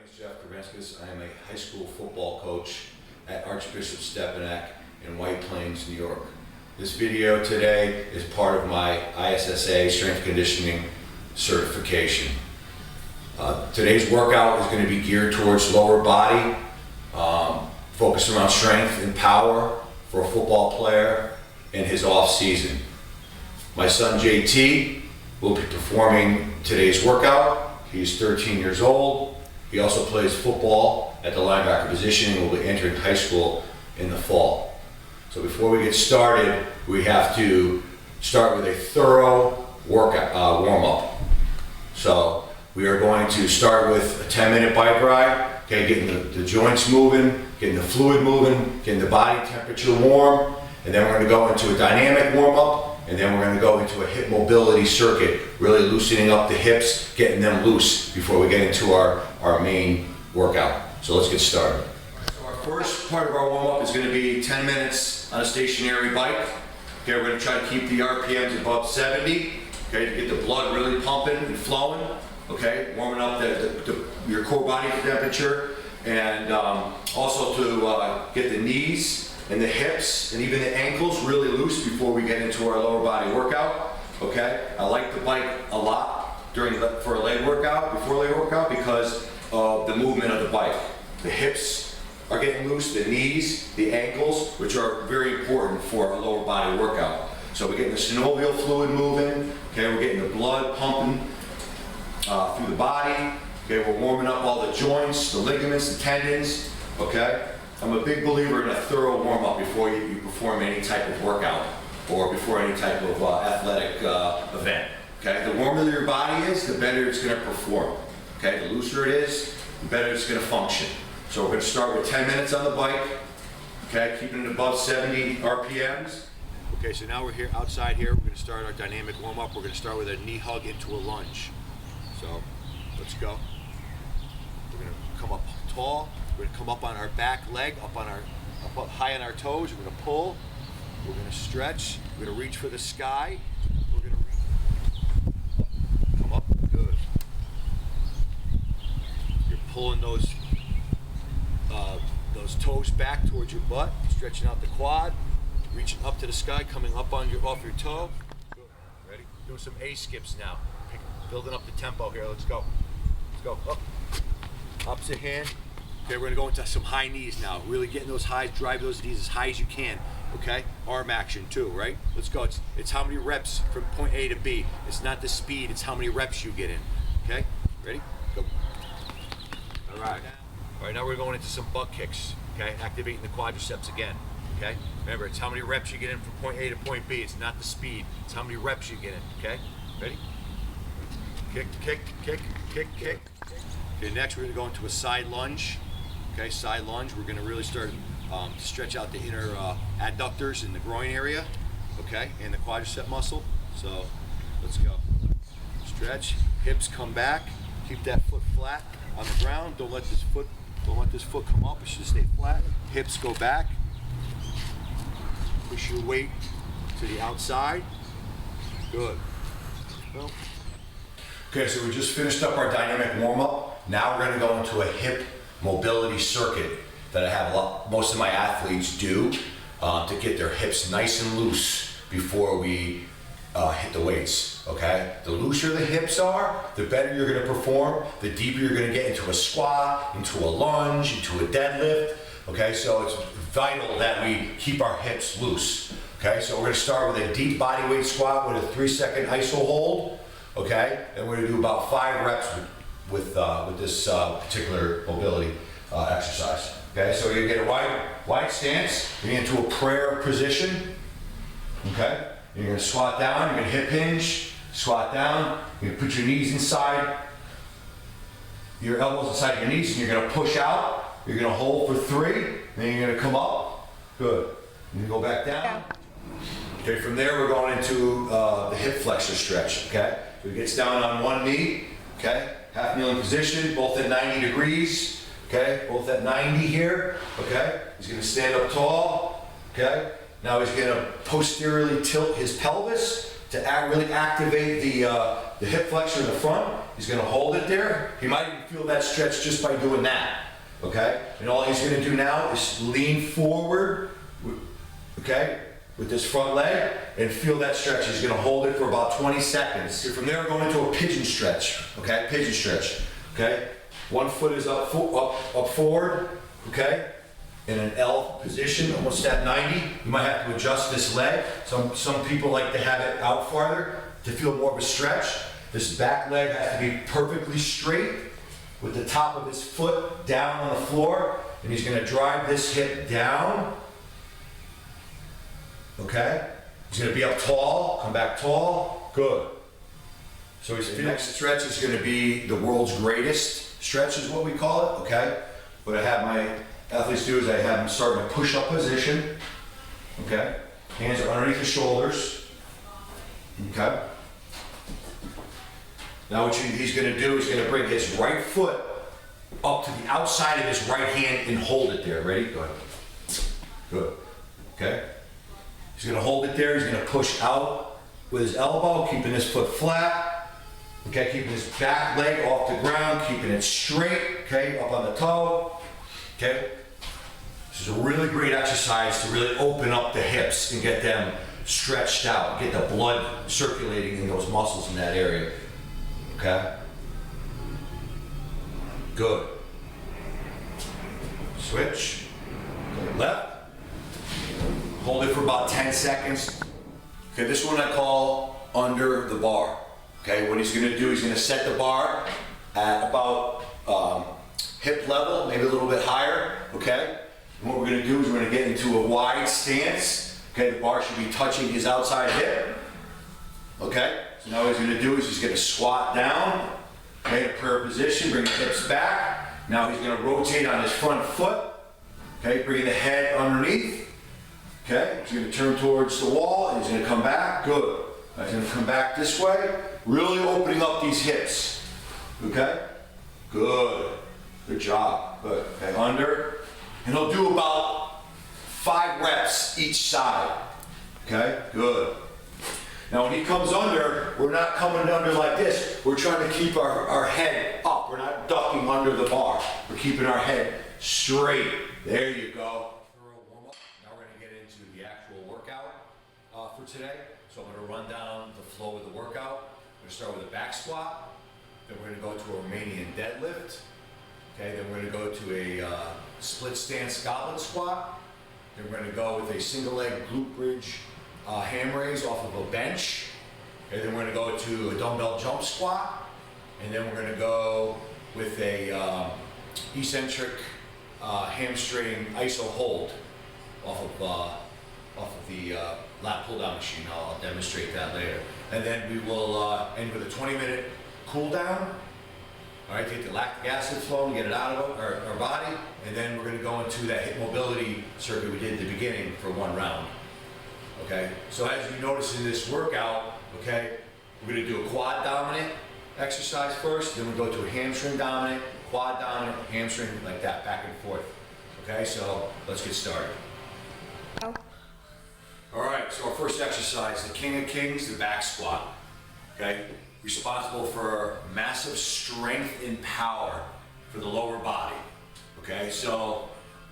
is Jeff Krivinskas. I am a high school football coach at Archbishop Stepinac in White Plains, New York. This video today is part of my ISSA strength conditioning certification. Today's workout is going to be geared towards lower body, focused around strength and power for a football player in his off season. My son JT will be performing today's workout. He's 13 years old. He also plays football at the linebacker position and will be entering high school in the fall. So before we get started, we have to start with a thorough workout warm-up. So we are going to start with a 10-minute bike ride, okay, getting the joints moving, getting the fluid moving, getting the body temperature warm, and then we're going to go into a dynamic warm-up, and then we're going to go into a hip mobility circuit, really loosening up the hips, getting them loose before we get into our main workout. So let's get started. So our first part of our warm-up is going to be 10 minutes on a stationary bike. Okay, we're going to try to keep the RPMs above 70, okay, to get the blood really pumping and flowing, okay, warming up your core body temperature, and also to get the knees and the hips and even the ankles really loose before we get into our lower body workout. Okay, I like the bike a lot for a leg workout, before leg workout, because of the movement of the bike. The hips are getting loose, the knees, the ankles, which are very important for a lower body workout. So we're getting the synovial fluid moving. Okay, we're getting the blood pumping through the body. Okay, we're warming up all the joints, the ligaments, the tendons. Okay. I'm a big believer in a thorough warm-up before you perform any type of workout or before any type of athletic event. Okay, the warmer your body is, the better it's going to perform. Okay, the looser it is, the better it's going to function. So we're going to start with 10 minutes on the bike. Okay, keeping it above 70 RPMs. Okay, so now we're here outside here. We're going to start our dynamic warm-up. We're going to start with a knee hug into a lunge. So let's go. We're going to come up tall. We're going to come up on our back leg, up high on our toes. We're going to pull. We're going to stretch. We're going to reach for the sky. We're going to come up. Good. You're pulling those toes back towards your butt, stretching out the quad, reaching up to the sky, coming up off your toe. Good. Ready? Doing some A skips now. Building up the tempo here. Let's go. Let's go. Up. Opposite hand. Okay, we're going to go into some high knees now. Really getting those highs, drive those knees as high as you can. Okay, arm action too, right? Let's go. It's how many reps from point A to B. It's not the speed, it's how many reps you get in. Okay, ready? Go. All right. All right, now we're going into some butt kicks. Okay, activating the quadriceps again. Okay, remember, it's how many reps you get in from point A to point B. It's not the speed, it's how many reps you get in. Okay, ready? Kick, kick, kick, kick, kick. Okay, next we're going to go into a side lunge. Okay, side lunge. We're going to really start to stretch out the inner adductors in the groin area, okay, and the quadricep muscle. So let's go. Stretch. Hips come back. Keep that foot flat on the ground. Don't let this foot come up. It should stay flat. Hips go back. Push your weight to the outside. Good. Go. Okay, so we just finished up our dynamic warm-up. Now we're going to go into a hip mobility circuit that I have most of my athletes do to get their hips nice and loose before we hit the weights, okay? The looser the hips are, the better you're going to perform, the deeper you're going to get into a squat, into a lunge, into a deadlift, okay? So it's vital that we keep our hips loose, okay? So we're going to start with a deep body weight squat with a 3-second iso hold, okay? And we're going to do about 5 reps with this particular mobility exercise. Okay, so you're gonna get a wide stance, you're gonna get into a prayer position. Okay, you're gonna squat down, you're gonna hip hinge, squat down, you're gonna put your knees inside, your elbows inside your knees, and you're gonna push out, you're gonna hold for 3, then you're gonna come up. Good. And you go back down. Okay, from there we're going into the hip flexor stretch. Okay, so he gets down on one knee. Okay, half kneeling position, both at 90 degrees. Okay, both at 90 here. Okay, he's going to stand up tall. Okay, now he's going to posteriorly tilt his pelvis to really activate the the hip flexor in the front. He's gonna hold it there. He might even feel that stretch just by doing that, okay? And all he's gonna do now is lean forward, okay, with this front leg and feel that stretch. He's gonna hold it for about 20 seconds. From there, we're going into a pigeon stretch, okay? Pigeon stretch, okay? One foot is up forward, okay? In an L position, almost at 90. You might have to adjust this leg. Some people like to have it out farther to feel more of a stretch. This back leg has to be perfectly straight with the top of his foot down on the floor, and he's gonna drive this hip down, okay? He's gonna be up tall, come back tall, good. So his next stretch is gonna be the world's greatest stretch is what we call it, okay? What I have my athletes do is I have them start in a push-up position, okay? Hands are underneath the shoulders, okay? Now what he's gonna do is gonna bring his right foot up to the outside of his right hand and hold it there. Ready? Go ahead. Good. Okay? He's gonna hold it there. He's gonna push out with his elbow, keeping his foot flat. Okay, keeping his back leg off the ground, keeping it straight, okay, up on the toe. Okay? This is a really great exercise to really open up the hips and get them stretched out, get the blood circulating in those muscles in that area. Okay? Good. Switch. Go left. Hold it for about 10 seconds. Okay, this one I call under the bar. Okay, what he's gonna do, he's gonna set the bar at about hip level, maybe a little bit higher, okay? And what we're gonna do is we're gonna get into a wide stance. Okay, the bar should be touching his outside hip. Okay, so now what he's gonna do is he's gonna squat down, okay, in a prayer position, bring the hips back. Now he's gonna rotate on his front foot, okay, bringing the head underneath. Okay, he's gonna turn towards the wall and he's gonna come back, good. Now he's gonna come back this way, really opening up these hips, okay? Good, good job, good. Okay, under, and he'll do about 5 reps each side, okay? Good. Now when he comes under, we're not coming under like this. We're trying to keep our head up. We're not ducking under the bar. We're keeping our head straight. There you go. Thorough warm-up. Now we're gonna get into the actual workout for today. So I'm gonna run down the flow of the workout. We're gonna start with a back squat. Then we're gonna go to a Romanian deadlift. Okay, then we're gonna go to a split stance goblet squat. Then we're gonna go with a single leg glute bridge ham raise off of a bench. Okay, then we're gonna go to a dumbbell jump squat. And then we're gonna go with a eccentric hamstring iso hold off of the lat pull down machine. I'll demonstrate that later. And then we will end with a 20-minute cool down. All right, take the lactic acid flow and get it out of our body. And then we're gonna go into that hip mobility circuit we did at the beginning for 1 round. Okay, so as you notice in this workout, okay, we're gonna do a quad dominant exercise first, then we go to a hamstring dominant, quad dominant, hamstring, like that, back and forth. Okay, so let's get started. All right, so our first exercise, the king of kings, the back squat. Okay, responsible for massive strength and power for the lower body. Okay, so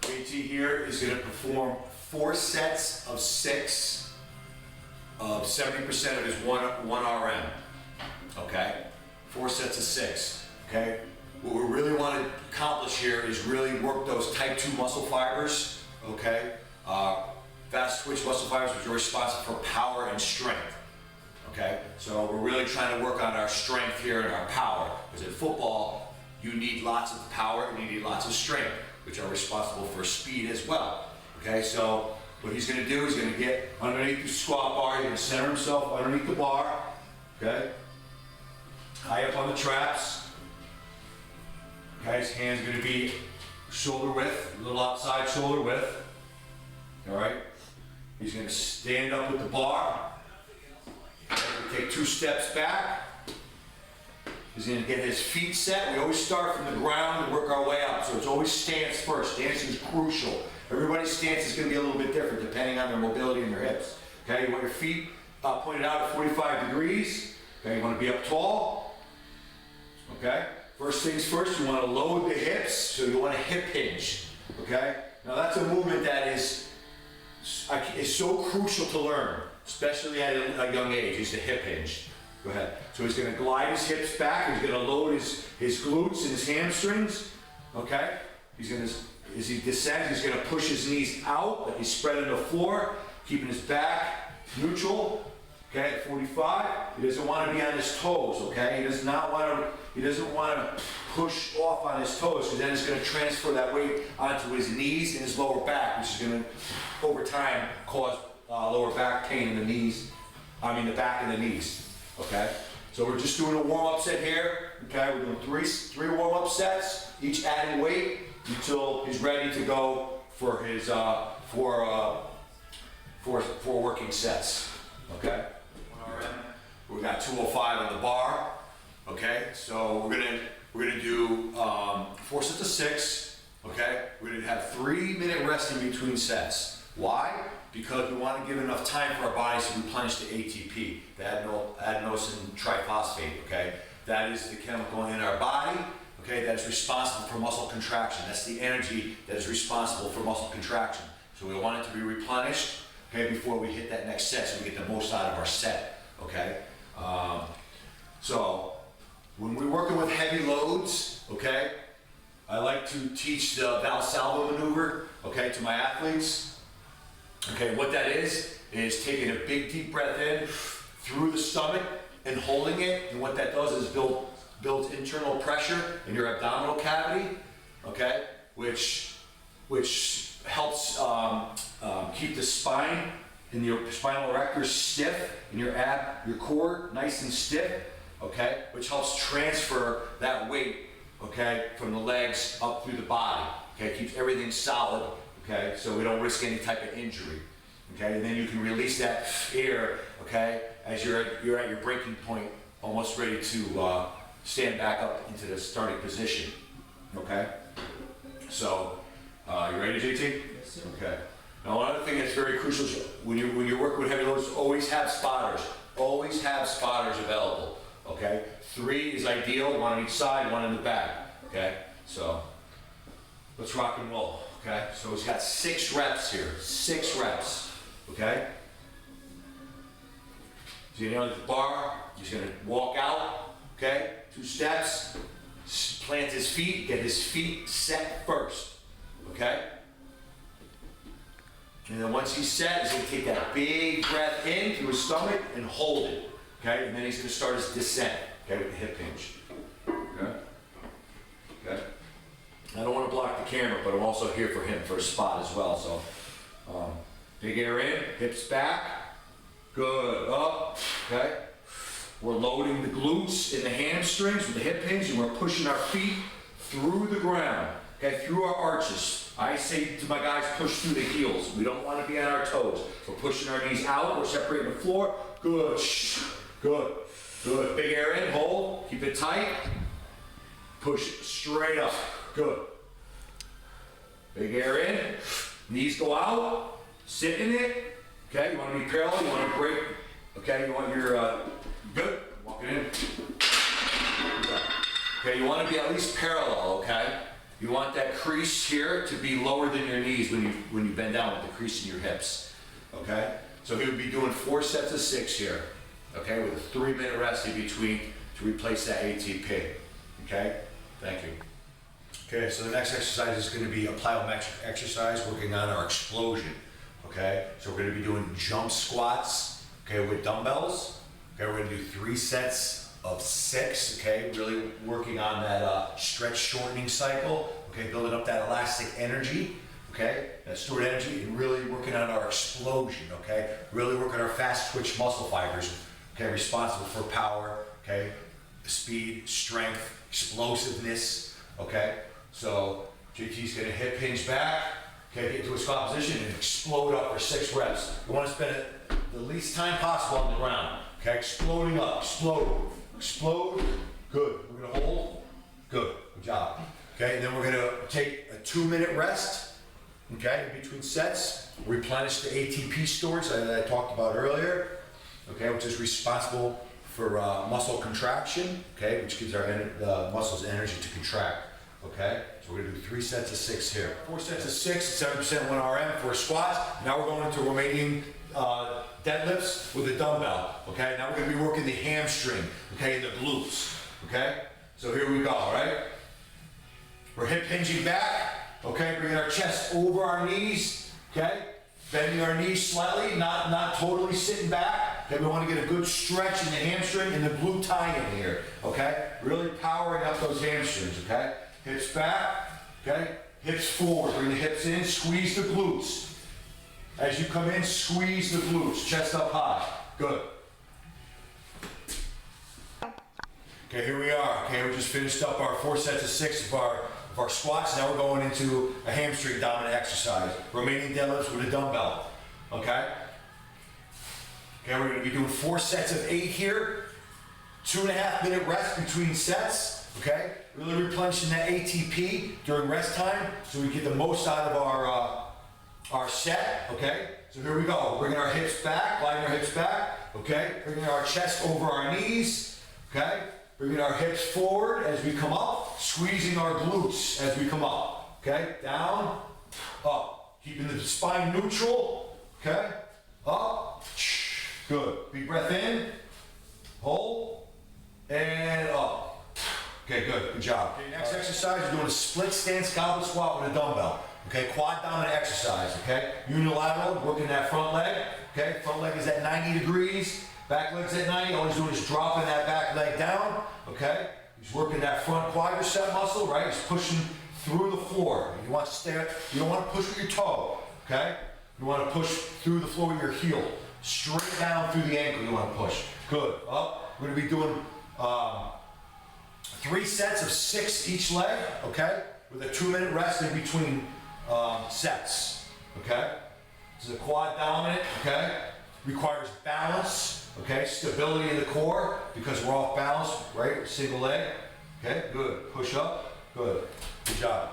JT here is gonna perform 4 sets of 6 of 70% of his 1 RM. Okay, 4 sets of 6. Okay, what we really want to accomplish here is really work those type 2 muscle fibers. Okay, fast twitch muscle fibers, which are responsible for power and strength. Okay, so we're really trying to work on our strength here and our power, because in football you need lots of power and you need lots of strength, which are responsible for speed as well. Okay, so what he's going to do is going to get underneath the squat bar. He's going to center himself underneath the bar. Okay, high up on the traps. Okay, his hand's going to be shoulder width, a little outside shoulder width. All right, he's going to stand up with the bar. Okay, take 2 steps back. He's going to get his feet set. We always start from the ground and work our way up. So it's always stance first. Stance is crucial. Everybody's stance is going to be a little bit different depending on their mobility and their hips. Okay, you want your feet pointed out at 45 degrees. Okay, you want to be up tall. Okay, first things first, you want to load the hips, so you want to hip hinge. Okay, now that's a movement that is so crucial to learn, especially at a young age, is the hip hinge. Go ahead. So he's going to glide his hips back, he's going to load his glutes and his hamstrings. Okay, he's going to, as he descends, he's going to push his knees out, like he's spreading the floor, keeping his back neutral. Okay, at 45, he doesn't want to be on his toes. Okay, he doesn't want to push off on his toes, because then it's going to transfer that weight onto his knees and his lower back, which is going to, over time, cause lower back pain in the knees. The back and the knees. Okay, so we're just doing a warm-up set here. Okay, we're doing three warm-up sets, each adding weight until he's ready to go for his four working sets. Okay. We got 205 on the bar. Okay, so we're gonna do 4 sets of 6. Okay, we're gonna have 3-minute rest in between sets. Why? Because we want to give enough time for our bodies to replenish the ATP, the adenosine triphosphate. Okay, that is the chemical in our body. Okay, that is responsible for muscle contraction. That's the energy that is responsible for muscle contraction. So we want it to be replenished. Okay, before we hit that next set, so we get the most out of our set. Okay, so when we're working with heavy loads, okay, I like to teach the Valsalva maneuver, okay, to my athletes. Okay, what that is taking a big deep breath in through the stomach and holding it, and what that does is builds internal pressure in your abdominal cavity, okay, which helps keep the spine and your spinal erectors stiff, and your core nice and stiff, okay, which helps transfer that weight, okay, from the legs up through the body, okay, keeps everything solid, okay, so we don't risk any type of injury, okay, and then you can release that air, okay, as you're at your breaking point, almost ready to stand back up into the starting position, okay, so you ready, JT? Yes, sir. Okay. Now, another thing that's very crucial is when you're working with heavy loads, always have spotters. Always have spotters available. Okay. 3 is ideal. 1 on each side, 1 in the back. Okay. So let's rock and roll. Okay. So he's got 6 reps here. 6 reps. Okay. So you know the bar. He's gonna walk out. Okay. 2 steps. Plant his feet. Get his feet set first. Okay. And then once he's set, he's going to take that big breath in through his stomach and hold it. Okay? And then he's going to start his descent. Okay? With the hip hinge. Okay? Okay? I don't want to block the camera, but I'm also here for him for a spot as well. So, big air in, hips back. Good. Up. Okay? We're loading the glutes and the hamstrings with the hip hinge, and we're pushing our feet through the ground. Okay? Through our arches. I say to my guys, push through the heels. We don't want to be on our toes. We're pushing our knees out. We're separating the floor. Good. Good. Good. Big air in. Hold. Keep it tight. Push straight up. Good. Big air in. Knees go out. Sit in it. Okay. You want to be parallel. You want to break. Okay. You want your good. Walk it in. Okay. You want to be at least parallel. Okay. You want that crease here to be lower than your knees when you bend down with the crease in your hips, okay? So he would be doing 4 sets of 6 here, okay, with a 3-minute rest in between to replace that ATP, okay? Thank you. Okay, so the next exercise is going to be a plyometric exercise, working on our explosion, okay? So we're going to be doing jump squats, okay, with dumbbells. Okay, we're going to do 3 sets of 6, okay, really working on that stretch shortening cycle, okay, building up that elastic energy, okay, that stored energy, and really working on our explosion, okay, really working our fast twitch muscle fibers, okay, responsible for power, okay, speed, strength, explosiveness, okay. So JT's gonna hip hinge back, okay, get into a squat position and explode up for 6 reps. You want to spend the least time possible on the ground, okay, exploding up, explode, good. We're gonna hold, good job. Okay, and then we're gonna take a 2-minute rest, okay, in between sets, replenish the ATP storage that I talked about earlier, okay, which is responsible for muscle contraction, okay, which gives our muscles energy to contract, okay? So we're gonna do 3 sets of 6 here. 4 sets of 6, 7% 1 RM for squats. Now we're going into Romanian deadlifts with a dumbbell, okay? Now we're gonna be working the hamstring, okay, and the glutes, okay? So here we go, all right? We're hip hinging back, okay? Bringing our chest over our knees, okay? Bending our knees slightly, not totally sitting back. Okay, we want to get a good stretch in the hamstring and the glute tie-in here, okay? Really powering up those hamstrings, okay? Hips back, okay? Hips forward, bring the hips in, squeeze the glutes. As you come in, squeeze the glutes, chest up high. Good. Okay, here we are. Okay, we just finished up our 4 sets of 6 of our squats. Now we're going into a hamstring dominant exercise. Romanian deadlifts with a dumbbell. Okay? Okay, we're going to be doing 4 sets of 8 here. 2.5 minute rest between sets. Okay? Really replenishing that ATP during rest time so we get the most out of our set. Okay? So here we go. Bringing our hips back, gliding our hips back. Okay? Bringing our chest over our knees. Okay? Bringing our hips forward as we come up, squeezing our glutes as we come up. Okay, down, up. Keeping the spine neutral. Okay, up, good. Big breath in, hold, and up. Okay, good job. Okay, next exercise, we're doing a split stance goblet squat with a dumbbell. Okay, quad dominant exercise, okay? Unilateral, working that front leg. Okay, front leg is at 90 degrees. Back leg's at 90, all he's doing is dropping that back leg down, okay? He's working that front quadricep muscle, right? He's pushing through the floor. You want to stay, you don't want to push with your toe, okay? You want to push through the floor with your heel. Straight down through the ankle you want to push. Good, up. We're going to be doing 3 sets of 6 each leg, okay? With a 2-minute rest in between sets, okay? This is a quad dominant, okay? Requires balance, okay? Stability in the core because we're off balance, right? Single leg, okay? Good. Push up, good. Good job.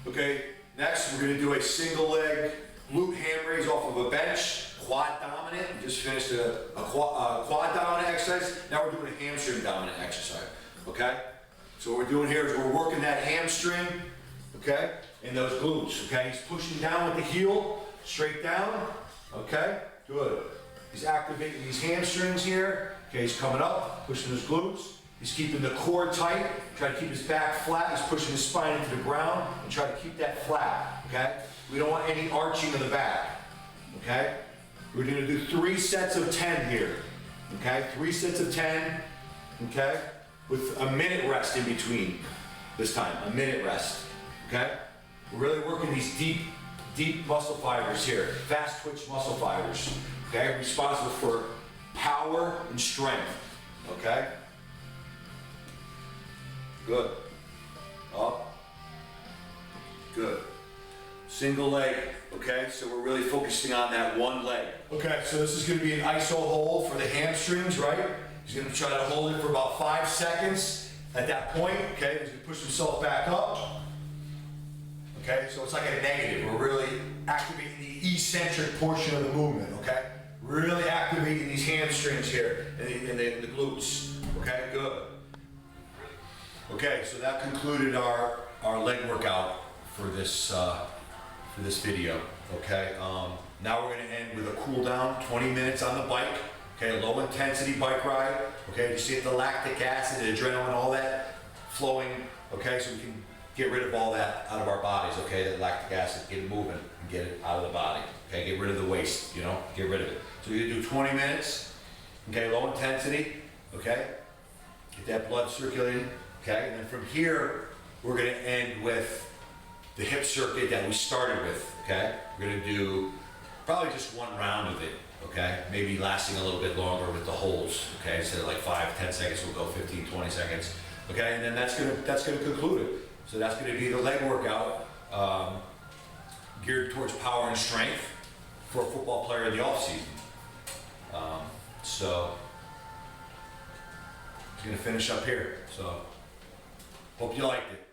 Okay, next we're gonna do a single leg glute ham raise off of a bench, quad dominant. We just finished a quad dominant exercise. Now we're doing a hamstring dominant exercise, okay? So what we're doing here is we're working that hamstring, okay? And those glutes, okay? He's pushing down with the heel, straight down. Okay, good. He's activating these hamstrings here. Okay, he's coming up, pushing his glutes. He's keeping the core tight, trying to keep his back flat. He's pushing his spine into the ground and trying to keep that flat, okay? We don't want any arching of the back, okay? We're gonna do 3 sets of 10 here, okay? 3 sets of 10, okay? With a minute rest in between this time, a minute rest, okay? We're really working these deep muscle fibers here, fast twitch muscle fibers, okay? Responsible for power and strength, okay? Good. Up. Good. Single leg, okay? So we're really focusing on that one leg. Okay, so this is gonna be an iso hold for the hamstrings, right? He's gonna try to hold it for about 5 seconds. At that point, okay, he's gonna push himself back up. Okay, so it's like a negative. We're really activating the eccentric portion of the movement, okay? Really activating these hamstrings here and the glutes, okay? Good. Okay, so that concluded our leg workout for this video, okay? Now we're gonna end with a cool down, 20 minutes on the bike, okay? Low intensity bike ride, okay? You see the lactic acid, the adrenaline, all that flowing, okay? So we can get rid of all that out of our bodies, okay? That lactic acid, get it moving and get it out of the body, okay? Get rid of the waste, you know? Get rid of it. So you're gonna do 20 minutes, okay? Low intensity, okay? Get that blood circulating, okay? And then from here, we're gonna end with the hip circuit that we started with, okay? We're gonna do probably just 1 round of it, okay? Maybe lasting a little bit longer with the holds, okay? So like 5-10 seconds, we'll go 15-20 seconds, okay? And then that's gonna conclude it. So that's going to be the leg workout geared towards power and strength for a football player in the off season. So he's going to finish up here. So hope you liked it.